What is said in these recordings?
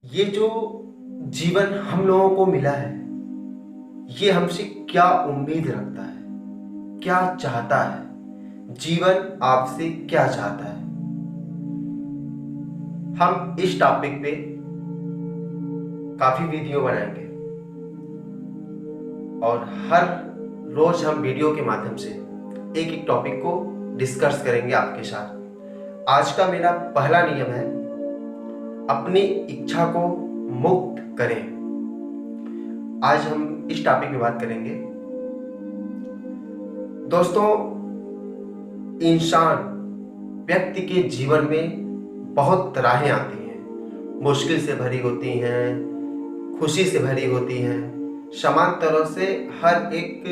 ये जो जीवन हम लोगों को मिला है, ये हमसे क्या उम्मीद रखता है, क्या चाहता है? जीवन आपसे क्या चाहता है? हम इस टॉपिक पे काफी वीडियो बनाएंगे और हर रोज हम वीडियो के माध्यम से एक एक टॉपिक को डिस्कस करेंगे आपके साथ। आज का मेरा पहला नियम है, अपनी इच्छा को मुक्त करें। आज हम इस टॉपिक में बात करेंगे। दोस्तों, इंसान व्यक्ति के जीवन में बहुत राहें आती हैं, मुश्किल से भरी होती हैं, खुशी से भरी होती हैं। समान तरह से हर एक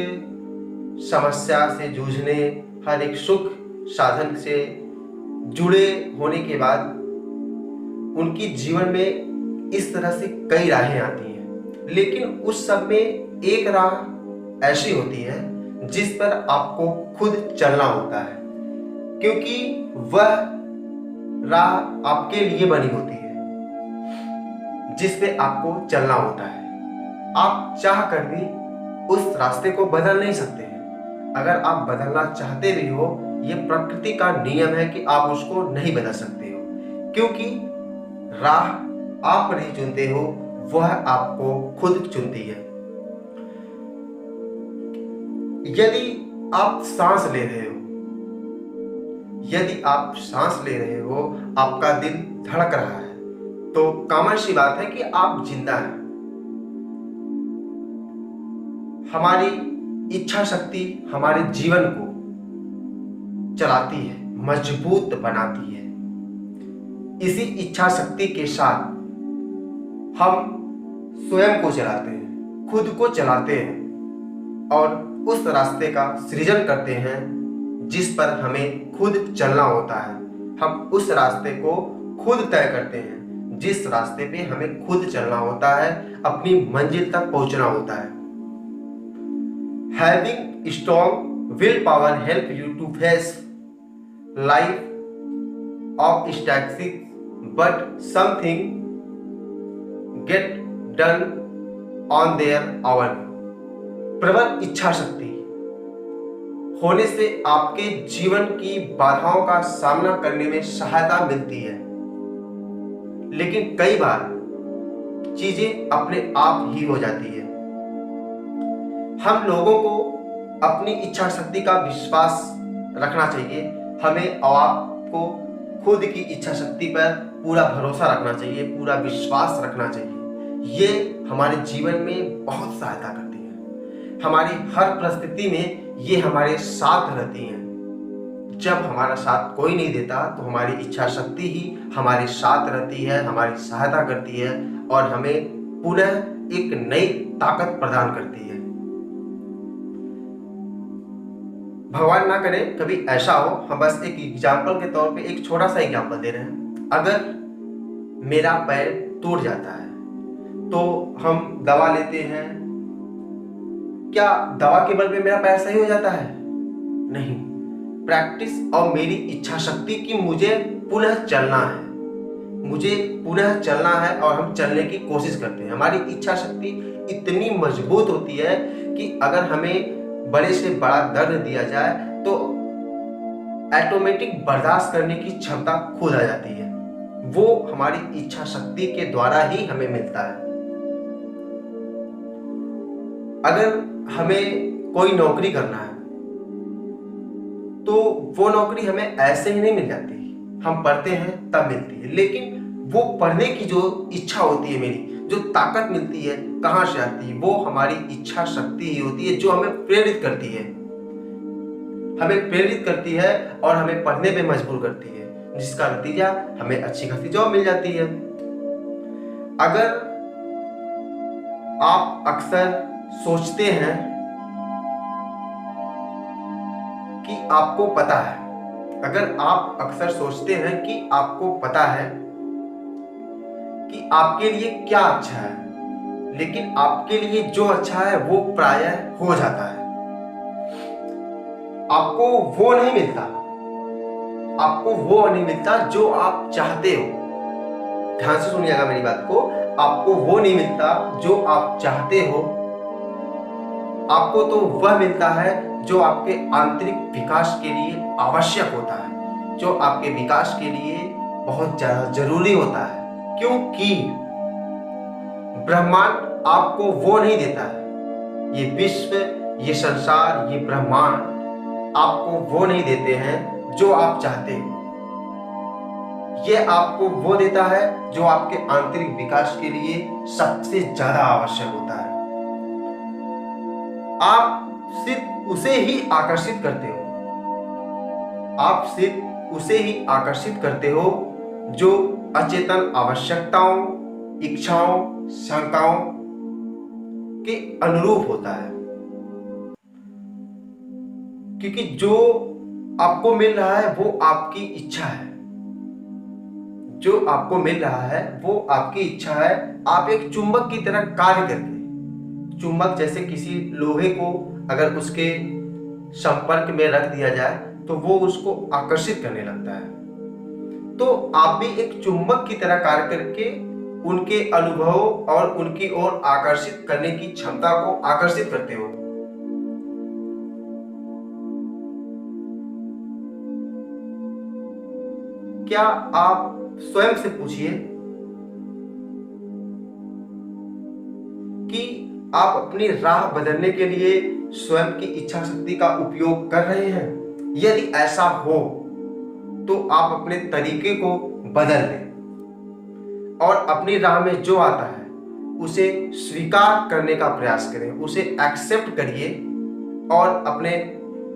समस्या से जूझने, हर एक सुख साधन से जुड़े होने के बाद उनकी जीवन में इस तरह से कई राहें आती हैं, लेकिन उस सब में एक राह ऐसी होती है जिस पर आपको खुद चलना होता है, क्योंकि वह राह आपके लिए बनी होती है, जिस पे आपको चलना होता है। आप चाह कर भी उस रास्ते को बदल नहीं सकते हैं। अगर आप बदलना चाहते भी हो, ये प्रकृति का नियम है कि आप उसको नहीं बदल सकते हो, क्योंकि राह आप नहीं चुनते हो, वह आपको खुद चुनती है। यदि आप सांस ले रहे हो, आपका दिल धड़क रहा है, तो कॉमन सी बात है कि आप जिंदा हैं। हमारी इच्छा शक्ति हमारे जीवन को चलाती है, मजबूत बनाती है। इसी इच्छा शक्ति के साथ हम स्वयं को चलाते हैं, खुद को चलाते हैं और उस रास्ते का सृजन करते हैं जिस पर हमें खुद चलना होता है। हम उस रास्ते को खुद तय करते हैं जिस रास्ते पे हमें खुद चलना होता है, अपनी मंजिल तक पहुंचना होता है। Having strong willpower help you to face life obstacles, but something get done on their own. प्रबल इच्छा शक्ति होने से आपके जीवन की बाधाओं का सामना करने में सहायता मिलती है, लेकिन कई बार चीजें अपने आप ही हो जाती है। हम लोगों को अपनी इच्छा शक्ति का विश्वास रखना चाहिए। हमें और आपको खुद की इच्छा शक्ति पर पूरा भरोसा रखना चाहिए, पूरा विश्वास रखना चाहिए। ये हमारे जीवन में बहुत सहायता करती है। हमारी हर परिस्थिति में ये हमारे साथ रहती हैं। जब हमारा साथ कोई नहीं देता, तो हमारी इच्छा शक्ति ही हमारे साथ रहती है, हमारी सहायता करती है और हमें पुनः एक नई ताकत प्रदान करती है। भगवान ना करे कभी ऐसा हो, हम बस एक एग्जाम्पल के तौर पे एक छोटा सा एग्जाम्पल दे रहे हैं। अगर मेरा पैर टूट जाता है तो हम दवा लेते हैं, क्या दवा के बल पे मेरा पैर सही हो जाता है? नहीं। प्रैक्टिस और मेरी इच्छा शक्ति की मुझे पुनः चलना है और हम चलने की कोशिश करते हैं। हमारी इच्छा शक्ति इतनी मजबूत होती है कि अगर हमें बड़े से बड़ा दर्द दिया जाए तो ऑटोमेटिक बर्दाश्त करने की क्षमता खुद आ जाती है। वो हमारी इच्छा शक्ति के द्वारा ही हमें मिलता है। अगर हमें कोई नौकरी करना है तो वो नौकरी हमें ऐसे ही नहीं मिल जाती, हम पढ़ते हैं तब मिलती है। लेकिन वो पढ़ने की जो इच्छा होती है, मेरी जो ताकत मिलती है, कहाँ से आती है? वो हमारी इच्छा शक्ति ही होती है जो हमें प्रेरित करती है और हमें पढ़ने पे मजबूर करती है, जिसका नतीजा हमें अच्छी खासी जॉब मिल जाती है। अगर आप अक्सर सोचते हैं कि आपको पता है, कि आपके लिए क्या अच्छा है, लेकिन आपके लिए जो अच्छा है वो प्रायः हो जाता है, आपको वो नहीं मिलता जो आप चाहते हो। ध्यान से सुनिएगा मेरी बात को। आपको वो नहीं मिलता जो आप चाहते हो, आपको तो वह मिलता है जो आपके आंतरिक विकास के लिए आवश्यक होता है, जो आपके विकास के लिए बहुत ज़्यादा जरूरी होता है। क्योंकि ब्रह्मांड आपको वो नहीं देता है, ये विश्व, ये संसार, ये ब्रह्मांड आपको वो नहीं देते हैं जो आप चाहते हो। ये आपको वो देता है जो आपके आंतरिक विकास के लिए सबसे ज्यादा आवश्यक होता है। आप सिर्फ उसे ही आकर्षित करते हो, आप सिर्फ उसे ही आकर्षित करते हो जो अचेतन आवश्यकताओं, इच्छाओं, शंकाओं के अनुरूप होता है। क्योंकि जो आपको मिल रहा है वो आपकी इच्छा है, जो आपको मिल रहा है वो आपकी इच्छा है। आप एक चुंबक की तरह कार्य करके, चुंबक जैसे किसी लोहे को अगर उसके संपर्क में रख दिया जाए तो वो उसको आकर्षित करने लगता है। तो आप भी एक चुंबक की तरह कार्य करके उनके अनुभवों और उनकी ओर आकर्षित करने की क्षमता को आकर्षित करते हो। क्या आप स्वयं से पूछिए कि आप अपनी राह बदलने के लिए स्वयं की इच्छा शक्ति का उपयोग कर रहे हैं। यदि ऐसा हो तो आप अपने तरीके को बदल लें और अपनी राह में जो आता है उसे स्वीकार करने का प्रयास करें, उसे एक्सेप्ट करिए और अपने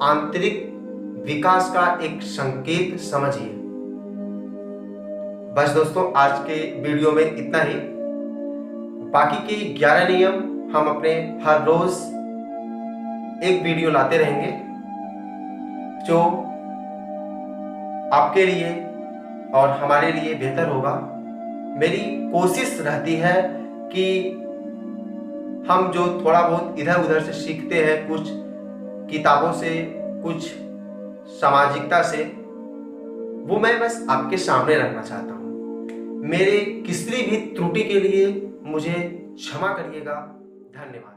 आंतरिक विकास का एक संकेत समझिए। बस दोस्तों, आज के वीडियो में इतना ही। बाकी के 11 नियम हम अपने हर रोज एक वीडियो लाते रहेंगे जो आपके लिए और हमारे लिए बेहतर होगा। मेरी कोशिश रहती है कि हम जो थोड़ा बहुत इधर उधर से सीखते हैं, कुछ किताबों से, कुछ सामाजिकता से, वो मैं बस आपके सामने रखना चाहता हूँ। मेरे किसी भी त्रुटि के लिए मुझे क्षमा करिएगा। धन्यवाद।